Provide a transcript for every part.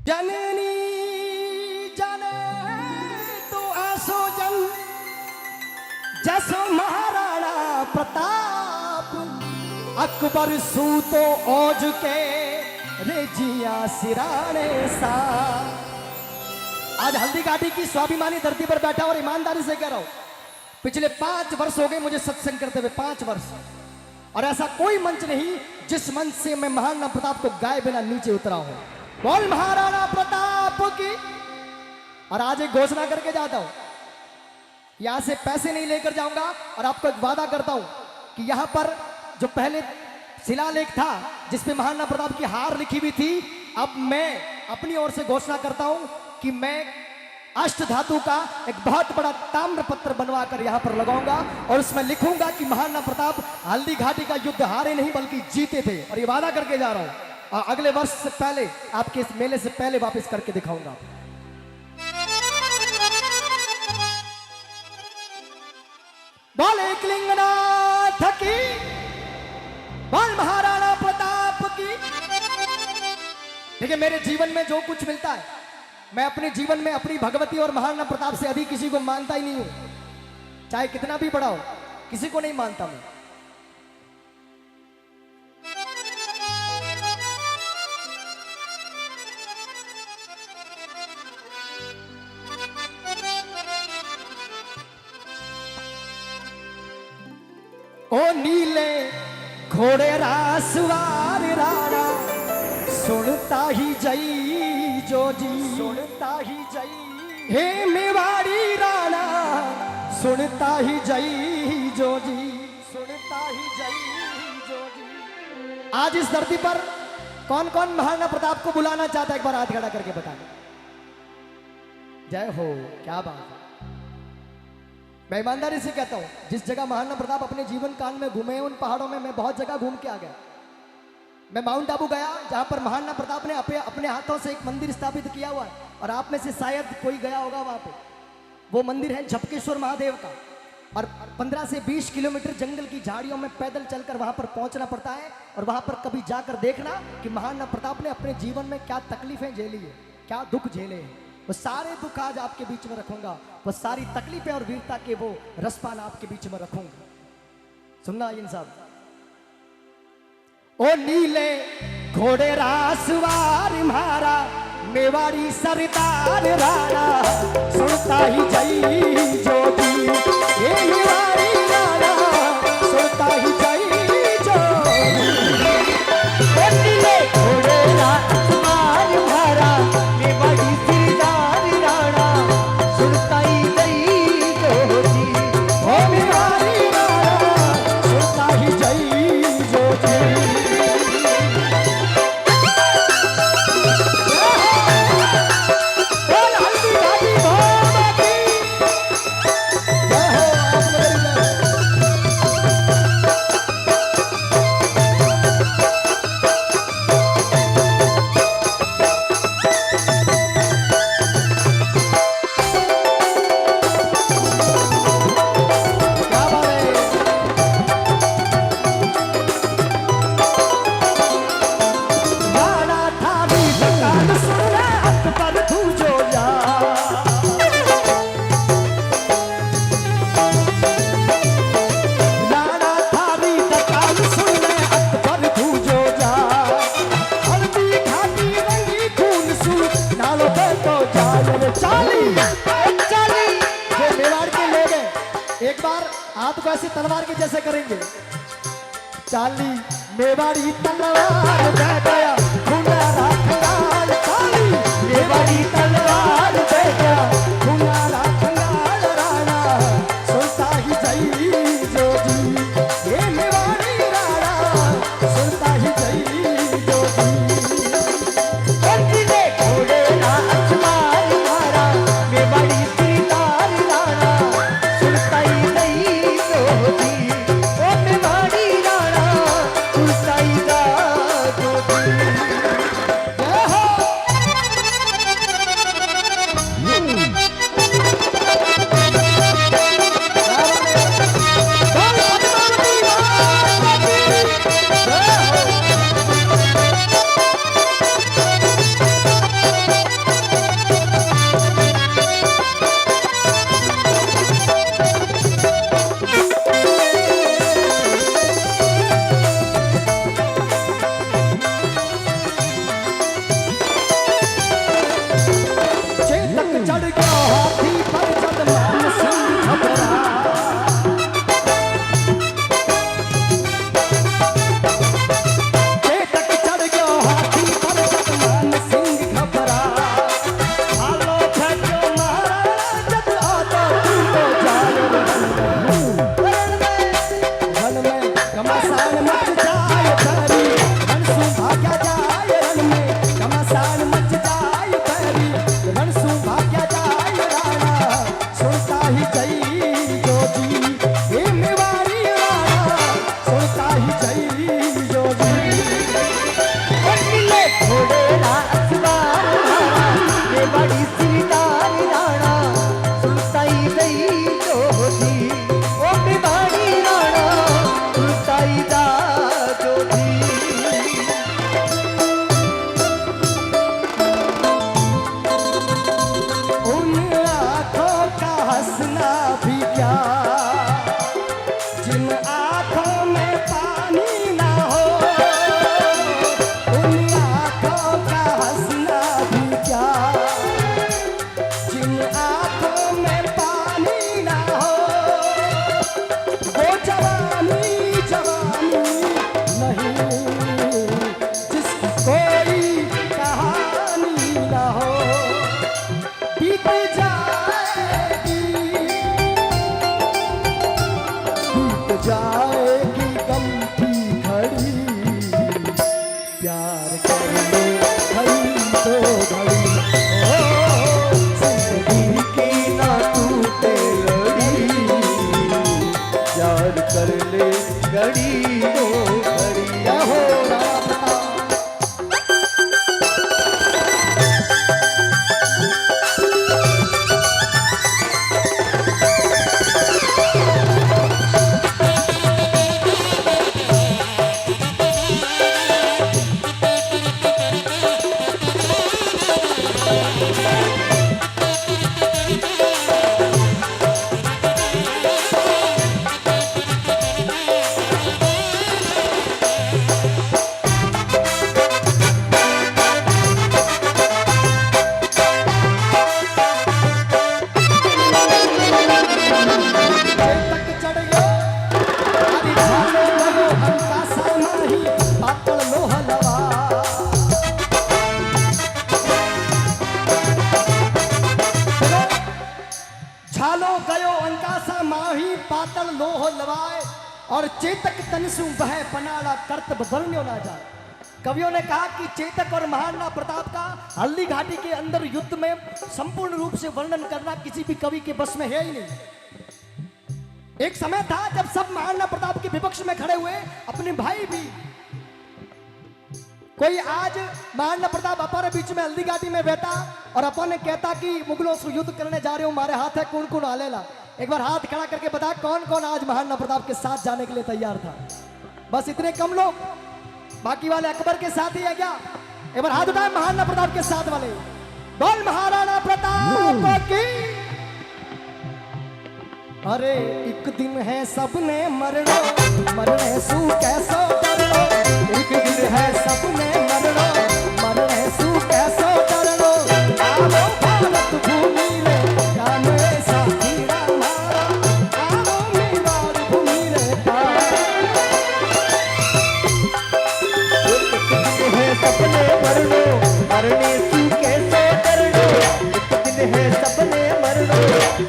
जननी जाने तू आसो जन जसो महाराणा प्रताप अकबर सूतो औज के रेजिया सिराने सा। आज हल्दी घाटी की स्वाभिमानी धरती पर बैठा और ईमानदारी से कह रहा हूं, पिछले 5 वर्ष हो गए मुझे सत्संग करते हुए, 5 वर्ष, और ऐसा कोई मंच नहीं जिस मंच से मैं महाराणा प्रताप को गाए बिना नीचे उतरा हूं। बोल महाराणा प्रताप की। और आज एक घोषणा करके जाता हूं, यहां से पैसे नहीं लेकर जाऊंगा और आपको एक वादा करता हूं कि यहां पर जो पहले शिलालेख था जिसपे महाराणा प्रताप की हार लिखी हुई थी, अब मैं अपनी ओर से घोषणा करता हूं कि मैं अष्ट धातु का एक बहुत बड़ा ताम्र पत्र बनवा कर यहां पर लगाऊंगा और उसमें लिखूंगा कि महाराणा प्रताप हल्दी घाटी का युद्ध हारे नहीं बल्कि जीते थे। और ये वादा करके जा रहा हूं और अगले वर्ष से पहले आपके इस मेले से पहले वापस करके दिखाऊंगा। बोले एकलिंगनाथ की, बोल महाराणा प्रताप की। देखिए, मेरे जीवन में जो कुछ मिलता है मैं अपने जीवन में अपनी भगवती और महाराणा प्रताप से अधिक किसी को मानता ही नहीं हूं, चाहे कितना भी बड़ा हो, किसी को नहीं मानता मैं। ओ नीले घोड़े रासवार राणा सुनता ही जई जो जी, सुनता ही जई हे मेवाड़ी राणा, सुनता ही जई जो जी, सुनता ही जई जो जी। आज इस धरती पर कौन कौन महाराणा प्रताप को बुलाना चाहता है, एक बार हाथ खड़ा करके बता। जय हो, क्या बात है। मैं ईमानदारी से कहता हूं, जिस जगह महाराणा प्रताप अपने जीवन काल में घूमे, उन पहाड़ों में मैं बहुत जगह घूम के आ गया। मैं माउंट आबू गया जहां पर महाराणा प्रताप ने अपने हाथों से एक मंदिर स्थापित किया हुआ है, और आप में से शायद कोई गया होगा वहां पे। वो मंदिर है झपकेश्वर महादेव का, और 15 से 20 किलोमीटर जंगल की झाड़ियों में पैदल चलकर वहां पर पहुंचना पड़ता है। और वहां पर कभी जाकर देखना कि महाराणा प्रताप ने अपने जीवन में क्या तकलीफें झेली है, क्या दुख झेले हैं। वो सारे दुख आज आपके बीच में रखूंगा, वो सारी तकलीफें और वीरता के वो रसपान आपके बीच में रखूंगा। सुनना इन सब। ओ नीले घोड़े रासवार मारा मेवाड़ी सरदार राणा, सुनता ही जई जो जी ये मेवाड़ी राणा, सुनता ही जई जो। ओ नीले घोड़े रासवार मारा मेवाड़ी सरदार राणा, सुनता ही जई जो जी ओ मेवाड़ी राणा, सुनता ही जई जो जी। एक बार हाथ को ऐसे तलवार के जैसे करेंगे। चाली मेवाड़ी तलवार बह गया खुनारा खंगाल, चाली मेवाड़ी तलवार बह गया खुनारा खंगाल राणा, सुनता ही जई जो जी ये मेवाड़ी राणा, सुनता ही जई जो जी। घोड़े ना अजमार मारा मेवाड़ी सरदार राणा, सुनता ही जई जो जी ओ मेवाड़ी राणा, सुनता ही जो जी। चेतक तनसु वह पनाला कर्तव्य वर्ण्यो ना जा। कवियों ने कहा कि चेतक और महाराणा प्रताप का हल्दी घाटी के अंदर युद्ध में संपूर्ण रूप से वर्णन करना किसी भी कवि के बस में है ही नहीं। एक समय था जब सब महाराणा प्रताप के विपक्ष में खड़े हुए, अपने भाई भी। कोई आज महाराणा प्रताप हमारे बीच में हल्दी घाटी में बैठा और अपन ने कहता कि मुगलों से युद्ध करने जा रहे हो, हमारे हाथ है, कौन कौन हालेला। एक बार हाथ खड़ा करके बता कौन कौन आज महाराणा प्रताप के साथ जाने के लिए तैयार था। बस इतने कम लोग, बाकी वाले अकबर के साथ ही है क्या? एक बार हाथ उठाए महाराणा प्रताप के साथ वाले, बोल महाराणा प्रताप की। अरे एक दिन है सबने मरना, मरने सू कैसो डरनो। एक दिन है सबने मरना, मरने सू कैसो डरनो। आओ भारत भूमि रे काम ऐसा हीरा मारा, आओ मेवाड़ भूमि रे काम। एक दिन है सबने मरना, मरने सू कैसो डरनो। एक दिन है सबने मरना,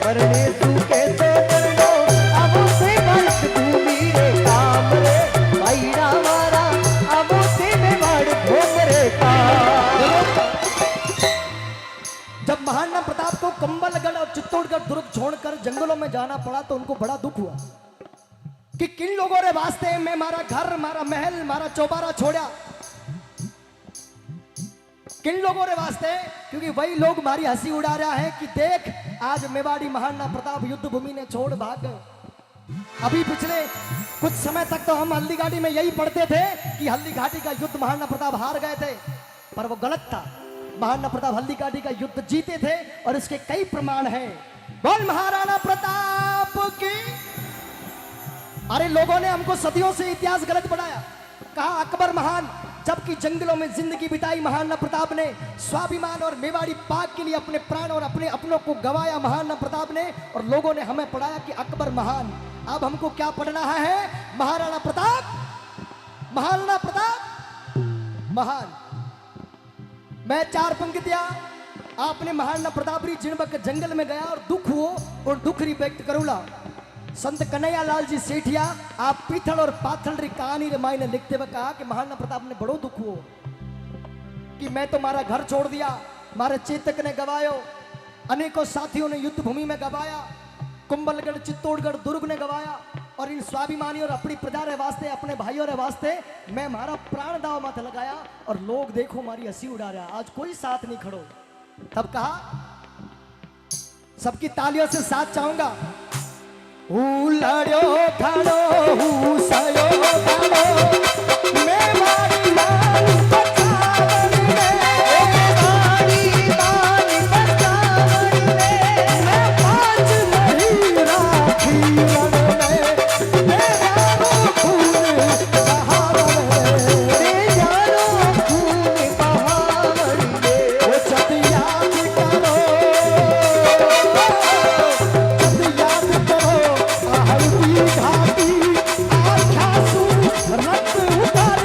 मरने सू कैसो महाराणा प्रताप को कंबलगढ़ और चित्तौड़गढ़ दुर्ग छोड़कर जंगलों में जाना पड़ा तो उनको बड़ा दुख हुआ कि किन लोगों ने वास्ते में मारा घर, मारा महल, मारा चौबारा छोड़ा। किन लोगों ने वास्ते? क्योंकि वही लोग हमारी हंसी उड़ा रहा है कि देख आज मेवाड़ी महाराणा प्रताप युद्ध भूमि ने छोड़ भाग गए। अभी पिछले कुछ समय तक तो हम हल्दी घाटी में यही पढ़ते थे कि हल्दी घाटी का युद्ध महाराणा प्रताप हार गए थे, पर वो गलत था। महाराणा प्रताप हल्दी घाटी का युद्ध जीते थे और इसके कई प्रमाण हैं। बोल महाराणा प्रताप की। अरे लोगों ने हमको सदियों से इतिहास गलत बनाया, कहा अकबर महान, जबकि जंगलों में जिंदगी बिताई महाराणा प्रताप ने। स्वाभिमान और मेवाड़ी पाक के लिए अपने प्राण और अपने अपनों को गवाया महाराणा प्रताप ने, और लोगों ने हमें पढ़ाया कि अकबर महान। अब हमको क्या पढ़ना है? महाराणा प्रताप, महाराणा प्रताप महान। मैं चार पंक्तियां आपने महाराणा प्रताप री जिनबक जंगल में गया और दुख हो और दुख री व्यक्त करूला। संत कन्हैया लाल जी सेठिया आप पीथल और पाथल री कहानी रे मायने लिखते हुए कहा कि महाराणा प्रताप ने बड़ो दुख हो कि मैं तो मारा घर छोड़ दिया, मारे चेतक ने गवायो, अनेकों साथियों ने युद्ध भूमि में गवाया, कुंभलगढ़ चित्तौड़गढ़ दुर्ग ने गवाया, और इन स्वाभिमानी और अपनी प्रजा रे वास्ते, अपने भाइयों रे वास्ते मैं मारा प्राण दाव मत लगाया, और लोग देखो मारी हंसी उड़ा रहा, आज कोई साथ नहीं खड़ो। तब कहा सबकी तालियों से साथ चाहूंगा। लड़ो खड़ो सयो खड़ो मैं मारी मान बचावन में, मारी मान बचावन में, मैं पाँच नहीं राखी रण में, मैं यारो खून बहावन में, यारो खून बहावन में। वो जब याद करो, जब याद करो हल्दी घाटी आख्या सू रक्त उतार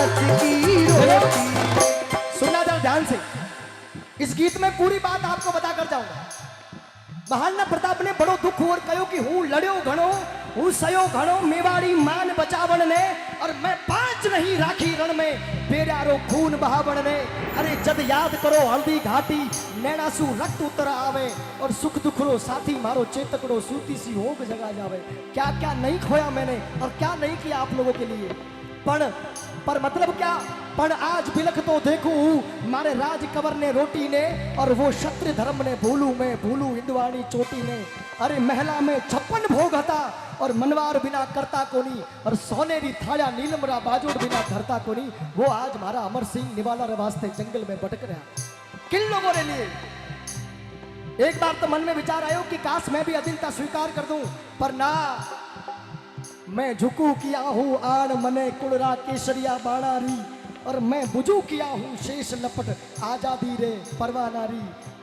कांच की रोटी। सुनना जरा ध्यान से, इस गीत में पूरी बात आपको बता कर जाऊंगा। महाराणा प्रताप ने बड़ो दुख और कहो कि हूँ लड़ो घणो, हूँ सयो घणो, मेवाड़ी मान बचावन ने, और मैं 5 नहीं राखी रण में, बेरारो खून बहावन ने। अरे जद याद करो हल्दी घाटी, नैनासू रक्त उतर आवे, और सुख दुखरो साथी मारो चेतकड़ो, सूती सी होग जगा जावे। क्या क्या नहीं खोया मैंने और क्या नहीं किया आप लोगों के लिए, पर मतलब क्या, पर आज बिलख तो देखू मारे राज कवर ने रोटी ने, और वो क्षत्रिय धर्म ने भूलू मैं भूलू हिंदवाणी चोटी ने। अरे महला में 56 भोग था, और मनवार बिना करता कोनी, और सोनेरी थाया नीलमरा बाजोड़ बिना धरता कोनी। वो आज मारा अमर सिंह निवाला रे वास्ते जंगल में भटक रहा। किन लोगों ने लिए? एक बार तो मन में विचार आयो कि काश मैं भी अधीनता स्वीकार कर दूं, पर ना, मैं झुकू किया हूँ आन मने कुड़रा केसरिया बाणारी, और मैं बुझू किया हूँ शेष लपट आजादी रे परवानारी।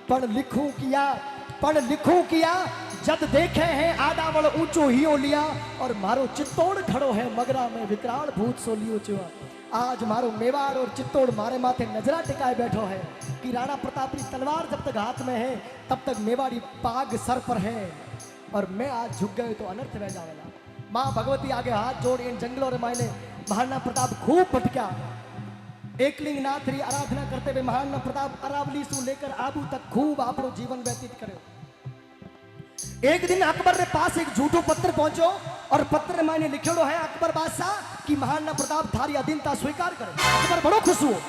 पढ़ लिखूं किया जद देखे हैं आडावल ऊंचो हियो लिया, और मारो चित्तौड़ खड़ो है मगरा में विकराल भूत सो लियो चुआ। आज मारो मेवाड़ और चित्तौड़ मारे माथे नजरा टिकाए बैठो है कि राणा प्रताप की तलवार जब तक हाथ में है तब तक मेवाड़ी पाग सर पर है, और मैं आज झुक गए तो अनर्थ रह जाएगा। माँ भगवती आगे हाथ जोड़ इन जंगलों रे मायने महाराणा प्रताप खूब भटका। एकलिंग नाथ री आराधना करते हुए महाराणा प्रताप अरावली से लेकर आबू तक खूब आपरो जीवन व्यतीत करे। एक दिन अकबर रे पास एक झूठो पत्र पहुंचो, और पत्र मायने लिखेलो है अकबर बादशाह कि महाराणा प्रताप थारी अधीनता स्वीकार करे। अकबर बड़ो खुश हुआ,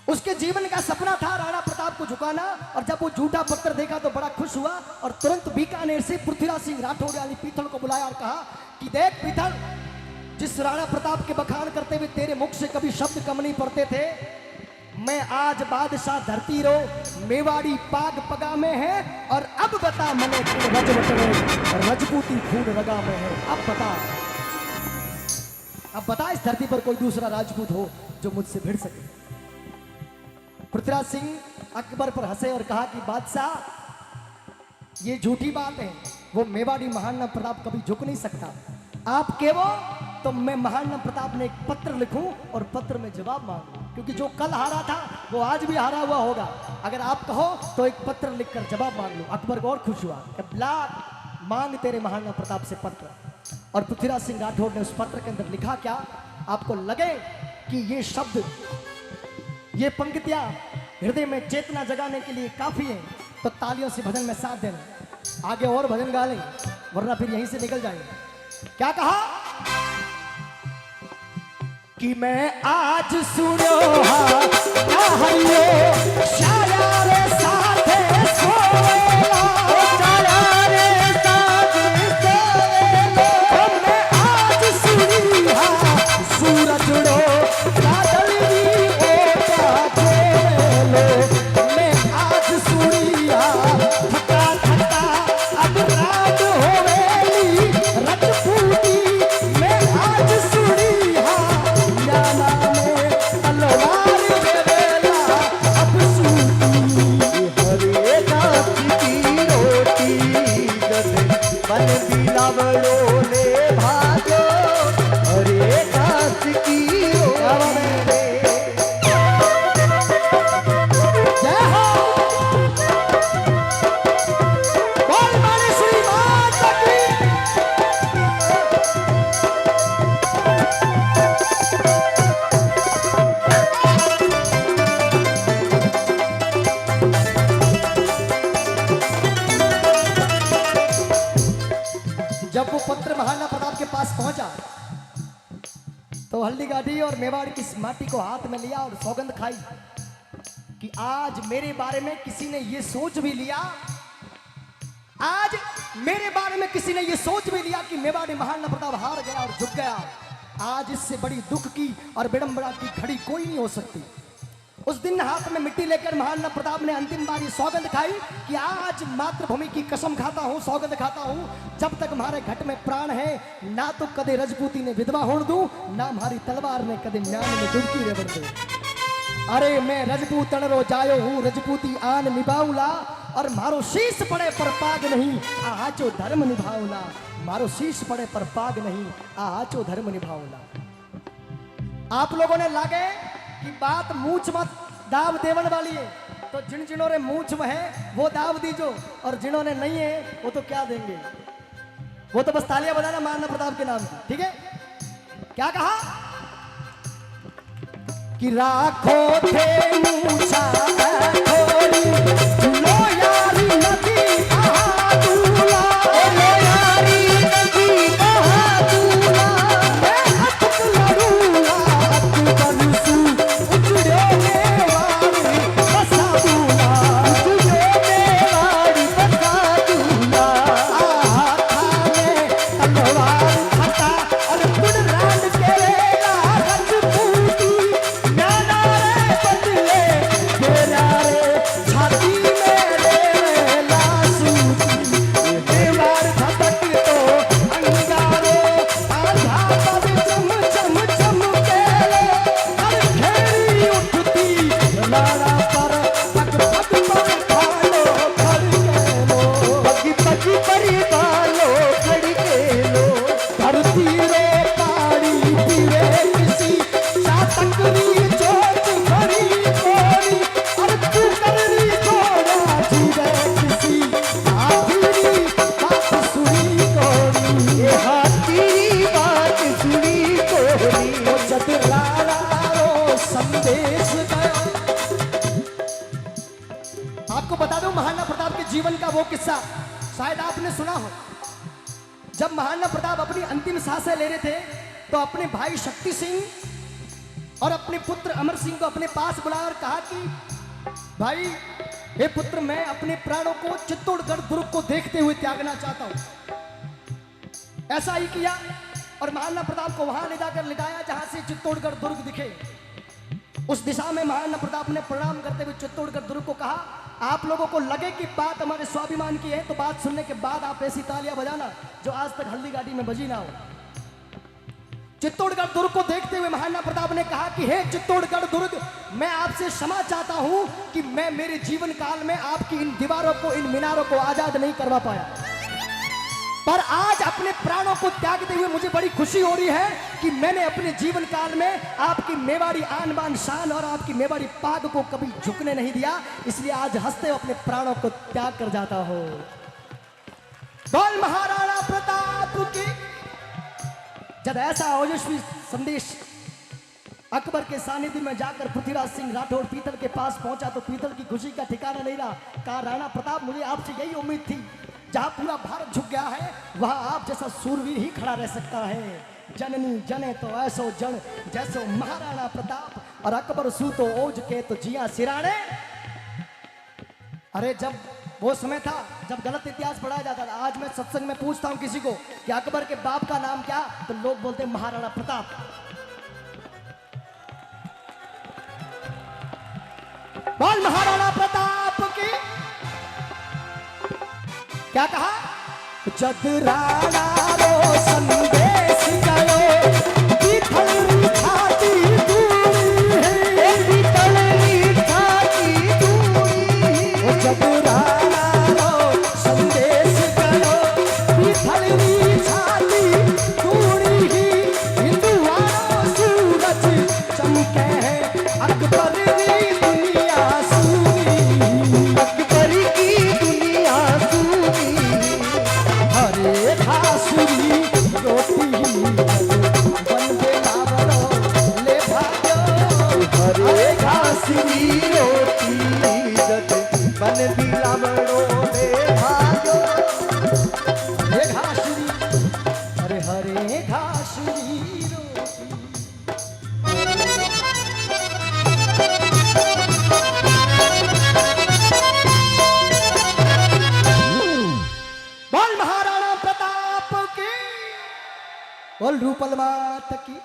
उसके जीवन का सपना था राणा प्रताप को झुकाना, और जब वो झूठा पत्र देखा तो बड़ा खुश हुआ, और तुरंत बीकानेर से पृथ्वीराज सिंह राठौड़ यानी पीथल को बुलाया और कहा कि देख पीथल, जिस राणा प्रताप के बखान करते हुए तेरे मुख से कभी शब्द कम नहीं पड़ते थे, मैं आज बादशाह धरती रो मेवाड़ी पाग पगा में है, और अब बता मने रजवट में रजपूती खून रगा में है। अब बता इस धरती पर कोई दूसरा राजपूत हो जो मुझसे भिड़ सके। पृथ्वीराज सिंह अकबर पर हंसे और कहा कि बादशाह, ये झूठी बात है, वो मेवाड़ी महाराणा प्रताप कभी झुक नहीं सकता। आप कहो तो मैं महाराणा प्रताप ने एक पत्र लिखूं और पत्र में जवाब मांगूं, क्योंकि जो कल हारा था वो आज भी हारा हुआ होगा। अगर आप कहो तो एक पत्र लिखकर जवाब मांग लो। अकबर और खुश हुआ, मांग तेरे महाराणा प्रताप से पत्र। और पृथ्वीराज सिंह राठौड़ ने उस पत्र के अंदर लिखा क्या, आपको लगे कि ये शब्द, ये पंक्तियां हृदय में चेतना जगाने के लिए काफी है तो तालियों से भजन में साथ देना। आगे और भजन गा लें वरना फिर यहीं से निकल जाएंगे। क्या कहा कि मैं आज सुनो शाया रे साथे सोएला, शाया रे साथे सोएला, मैं आज सुनी सूरज रो बादल री ओटा खेलो, मैं आज सुनी थका थका अब रात होवेली रजपूती, मैं आज सुनी ज्ञाना में तलवार बेला अब सूती, हरे कांच की रोटी गद बन बिलावड़ो ने भाजो, हरे कांच की रोटी। जय हो बोल माने श्री माता की। जब वो पत्र महाराणा प्रताप के पास पहुंचा तो हल्दी गाड़ी और मेवाड़ की इस माटी को हाथ में लिया और सौगंध खाई कि आज मेरे बारे में किसी ने ये सोच भी लिया, आज मेरे बारे में किसी ने ये सोच भी लिया कि मेवाड़ी महाराणा प्रताप हार गया और झुक गया। आज इससे बड़ी दुख की और विडंबना की घड़ी कोई नहीं हो सकती। उस दिन हाथ में मिट्टी लेकर महाराणा प्रताप ने अंतिम बार ये सौगंध खाई कि आज मातृभूमि की कसम खाता हूँ, सौगंध खाता हूँ, जब तक हमारे घट में प्राण है ना तो कदे रजपूती ने विधवा होड़ दूं, ना हमारी तलवार ने कदे म्यान में डुबकी रेवड़ दे। अरे मैं रजपूतन रो जायो हूँ, रजपूती आन निभाऊला, और मारो शीश पड़े पर पाग नहीं आचो धर्म निभाऊला, मारो शीश पड़े पर पाग नहीं आचो धर्म निभाऊला। आप लोगों ने लागे कि बात मूछ मत दाव देवन वाली है, तो जिन्होंने मूछ में है वो दाव दीजो, और जिन्होंने नहीं है वो तो क्या देंगे, वो तो बस तालियां बजाना महाराणा प्रताप के नाम की। ठीक है, क्या कहा कि राखो थे मूछा थोड़ी, लो यारी नदी बहादुरा, लो यारी नदी बहादुरा, मैं अटक लड़ूंगा बरसू, उजड़े मेवाड़ी बसा दूंगा, उजड़े मेवाड़ी बसा दूंगा, थाने तलवार फटा और कुड़रान केरेगा रजपूती, ज्ञाना रे बदले तेरा रे छाती मेरे लासूती, मेवाड़ धधक तो अंगारो, आधा पद चम चम चमकेले, हर घेरी उठती लाला पर पग पग पर बालो खड़केलो, पग पग पर बालो खड़केलो, धरती रे पाड़ी पीरे किसी चातकरी चोट भरी कोरी, और तू करनी छोड़ा जीवे किसी आखिरी बात सुनी कोरी, ये हाथी बात सुनी कोरी, वो चतुराला रो संदेश गयो। आपको बता दूं महाराणा प्रताप के जीवन का वो किस्सा शायद आपने सुना हो। जब महाराणा प्रताप अपनी अंतिम सांसें ले रहे थे तो अपने भाई शक्ति सिंह और अपने पुत्र अमर सिंह को अपने पास बुलाया और कहा कि भाई हे पुत्र, मैं अपने प्राणों को चित्तौड़गढ़ दुर्ग को देखते हुए त्यागना चाहता हूं। ऐसा ही किया और महाराणा प्रताप को वहां ले जाकर लिटाया जहां से चित्तौड़गढ़ दुर्ग दिखे। उस दिशा में महाराणा प्रताप ने प्रणाम करते हुए चित्तौड़गढ़ दुर्ग को कहा, आप लोगों को लगे कि बात हमारे स्वाभिमान की है तो बात सुनने के बाद आप ऐसी तालियां बजाना जो आज तक हल्दी घाटी में बजी ना हो। चित्तौड़गढ़ दुर्ग को देखते हुए महाराणा प्रताप ने कहा कि हे चित्तौड़गढ़ दुर्ग, मैं आपसे क्षमा चाहता हूं कि मैं मेरे जीवन काल में आपकी इन दीवारों को, इन मीनारों को आजाद नहीं करवा पाया, पर आज अपने प्राणों को त्यागते हुए मुझे बड़ी खुशी हो रही है कि मैंने अपने जीवन काल में आपकी मेवाड़ी आन बान शान और आपकी मेवाड़ी पाग को कभी झुकने नहीं दिया, इसलिए आज हंसते हुए अपने प्राणों को त्याग कर जाता हो। बोल महाराणा प्रताप की। जब ऐसा ओजस्वी संदेश अकबर के सानिध्य में जाकर पृथ्वीराज सिंह राठौर पीतल के पास पहुंचा तो पीतल की खुशी का ठिकाना नहीं रहा। कहा, राणा प्रताप, मुझे आपसे यही उम्मीद थी, जहां पूरा भारत झुक गया है वहां आप जैसा सूरवीर ही खड़ा रह सकता है। जननी जने तो ऐसो जन जैसो महाराणा प्रताप, और अकबर सू तो ओज के तो जिया सिराने। अरे जब वो समय था जब गलत इतिहास पढ़ाया जाता था। आज मैं सत्संग में पूछता हूं किसी को कि अकबर के बाप का नाम क्या, तो लोग बोलते हैं महाराणा प्रताप। बोल महाराणा प्रताप की। क्या कहा? जद राणा रो संदेश गयो, पीतल छाती दूरी है, पीतल छाती दूरी है। जद राणा रो संदेश गयो, पीतल छाती दूरी ही, हिंदुआनो सूरज चमके है, अकबर की दुनिया सूरी, अकबर की दुनिया सूरी। हरे घासुरी रोटी वंदे मातरम ले भाग्यो, हरे घासुरी रोटी बन बिलावड़ो ले भाग्यो। हरे घासुरी, अरे हरे घासुरी रोटी। बोल महाराणा प्रताप की। बोल रूपल मात की।